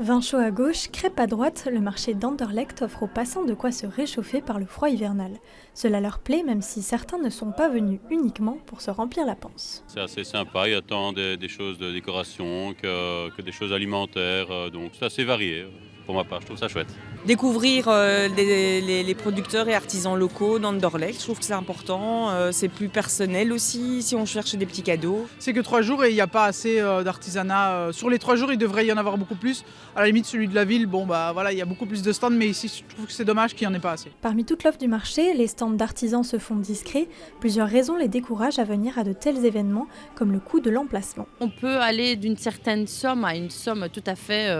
Vin chaud à gauche, crêpes à droite, le marché d'Anderlecht offre aux passants de quoi se réchauffer par le froid hivernal. Cela leur plaît même si certains ne sont pas venus uniquement pour se remplir la panse. C'est assez sympa, il y a tant des choses de décoration que des choses alimentaires, donc c'est assez varié. Pour ma part, je trouve ça chouette. Découvrir les producteurs et artisans locaux d'Anderlecht, je trouve que c'est important. C'est plus personnel aussi si on cherche des petits cadeaux. C'est que 3 jours et il n'y a pas assez d'artisanat. Sur les 3 jours, il devrait y en avoir beaucoup plus. À la limite, celui de la ville, il y a beaucoup plus de stands, mais ici, je trouve que c'est dommage qu'il n'y en ait pas assez. Parmi toute l'offre du marché, les stands d'artisans se font discrets. Plusieurs raisons les découragent à venir à de tels événements, comme le coût de l'emplacement. On peut aller d'une certaine somme à une somme tout à fait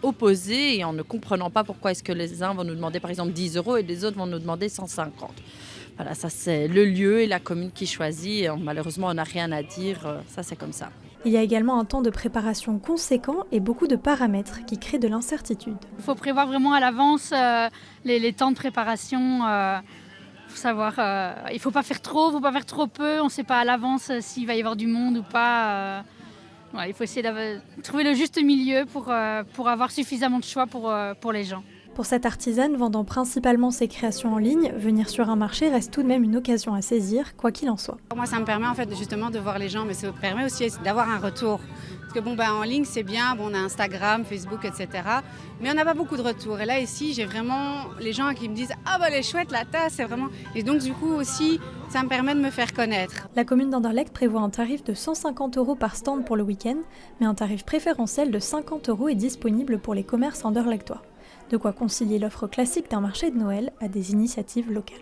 opposée et en ne comprenant pas pourquoi est-ce que les uns vont nous demander par exemple 10 € et les autres vont nous demander 150. Voilà, ça c'est le lieu et la commune qui choisit. Et malheureusement, on n'a rien à dire, ça c'est comme ça. Il y a également un temps de préparation conséquent et beaucoup de paramètres qui créent de l'incertitude. Il faut prévoir vraiment à l'avance les temps de préparation. Faut savoir, il ne faut pas faire trop, il ne faut pas faire trop peu. On ne sait pas à l'avance s'il va y avoir du monde ou pas. Il faut essayer de trouver le juste milieu pour avoir suffisamment de choix pour les gens. Pour cette artisane vendant principalement ses créations en ligne, venir sur un marché reste tout de même une occasion à saisir, quoi qu'il en soit. Moi, ça me permet en fait justement de voir les gens, mais ça me permet aussi d'avoir un retour. Parce que en ligne, c'est bien, on a Instagram, Facebook, etc. Mais on n'a pas beaucoup de retours. Et là, ici, j'ai vraiment les gens qui me disent « Ah elle est chouette, la tasse, c'est vraiment… » Et donc, du coup, aussi, ça me permet de me faire connaître. La commune d'Anderlecht prévoit un tarif de 150 € par stand pour le week-end, mais un tarif préférentiel de 50 € est disponible pour les commerces anderlechtois. De quoi concilier l'offre classique d'un marché de Noël à des initiatives locales.